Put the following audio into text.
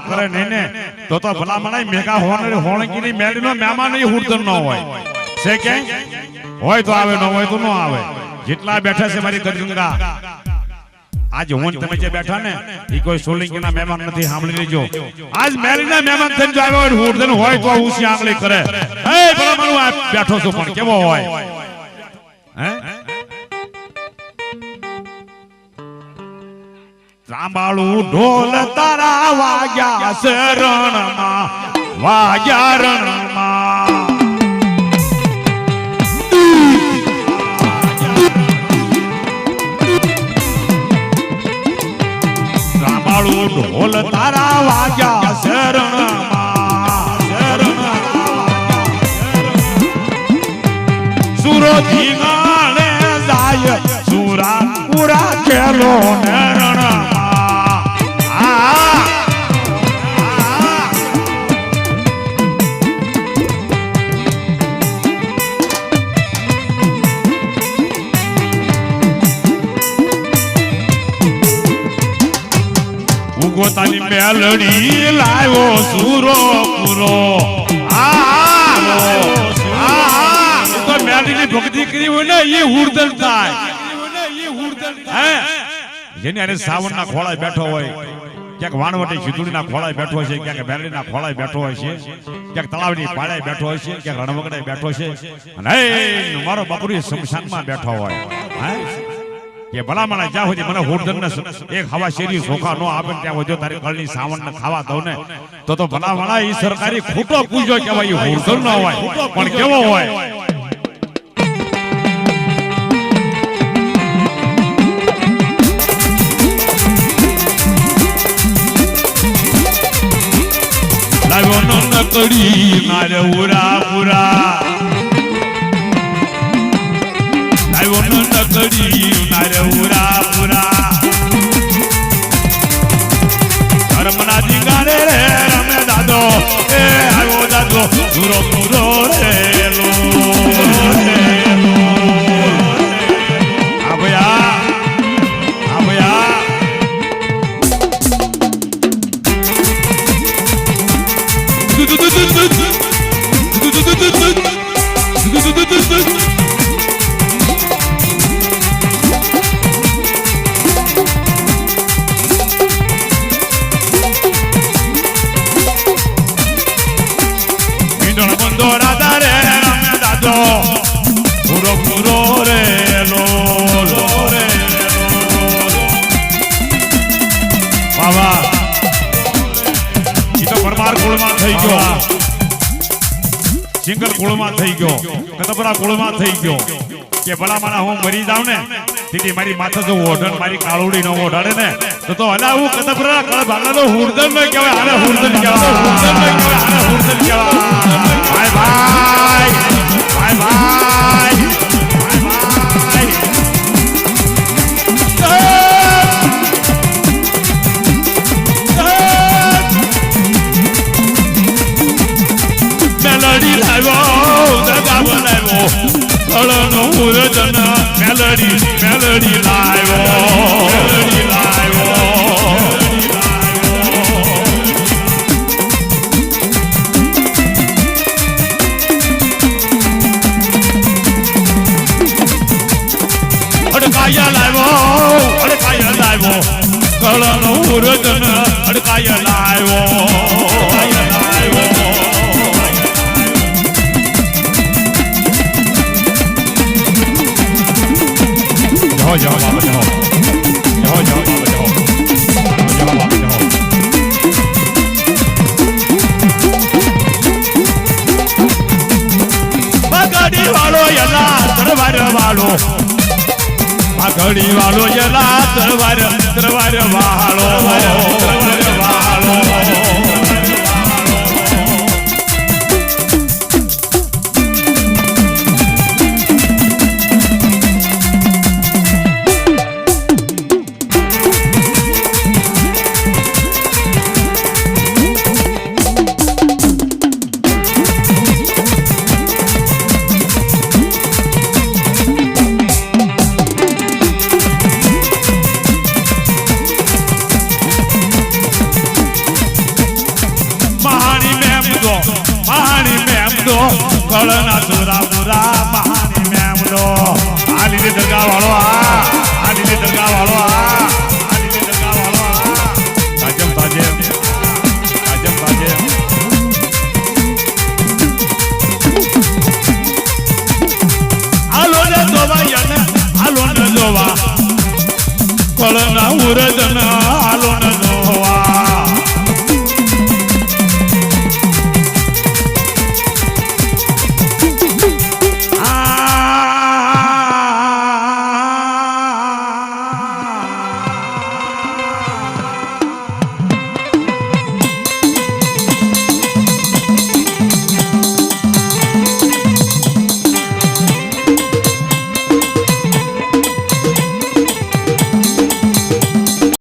કરે નહીં ને તો ભલા મનાય મેઘા હોણકી ની મેળી નો મહેમાન નહીં હુરદન ન હોય છે કે હોય તો આવે ન હોય તો ન આવે જેટલા બેઠા છે મારી દરગંગા આજ હું તમે જે બેઠા ને ઈ કોઈ સોલંકી ના મહેમાન નથી સાંભળી લેજો આજ મેળી ના મહેમાન થઈને જો આવ્યો હોય હુરદન હોય તો ઊંચી આંગળી કરે એ ભલા મનું આ બેઠો છું પણ કેવો હોય હે સાંભળું ઢોલ તારા વાગ્યા શરણમાં વાગ્યા રણમાં સાંભળું ઢોલ તારા વાગ્યા શરણમાં સુરો ધીંગાણે જાય સુરા પૂરા ખેલો ને રણમાં પોતાની મેલડી લાવ્યો સુરો પૂરો તો મેલડીની ભક્તિ કરી હોય ને એ હુરદન થાય જેની અરે સાવણના ખોળાએ બેઠો હોય ક્યાંક વાણવટી ખીજુડીના ખોળાએ બેઠો હોય છે ક્યાંક મેલડીના ખોળાએ બેઠો હોય છે ક્યાંક તળાવની પાળે બેઠો હોય છે ક્યાંક રણવગડે બેઠો છે અને મારો બાપુરી શમશાનમાં બેઠો હોય કે ભલામણા જ્યાં સુધી મને હુરદન ને એક હવા શેરી સોખા નો આપે ત્યાં વધ્યો તારી કળની સાવણ ને ખાવા દઉં ને તો ભલામણા ઈ સરકારી ખોટો પૂજો કહેવાય હુરદન ન હોય પણ કેવો હોય લાવ્યો ન કડી મારે ઉરા પુરા લાવ્યો ન કડી મારે ઉરા પુરા ધર્મના દીગારે રે રમે દાદો એ આવ્યો દાદો પૂરો પૂરો રેલો ભયા પૂરો પૂરો રે લો રે બાબા ઈ તો પરમાર કુળમાં થઈ ગયો સિંગલ કુળમાં થઈ ગયો કતબરા કુળમાં થઈ ગયો કે ભલા મારા હું મરી જાવ ને તેથી મારી માથે જો ઓઢણ મારી કાળુડી નો ઓઢાડે ને તો હલા હું કતબરા કળ ભાગનો હુરદન નો કહેવાય આને હુરદન કહેવાય હુરદન નો કહેવાય આને હુરદન કહેવાય ભાઈ ભાઈ ભાઈ ભાઈ મેલડી લાવ્યો દગા બનાવ્યો કળનો હુરદન મેલડી લાવ્યો મેલડી લાવ્યો અડકાયા લાવ્યો કળનો હુરદન અડકાયા લાવ્યો જાઓ બાબા જાઓ બાબા જાઓ બાબા જાઓ પગડી વાળો યલા તરવાર વાળો પગડી વાળો યલા તરવાર વાળો પીપળના સુરા પુરા મહાની મેમલો આ લીધે દરગાહ વાળો આ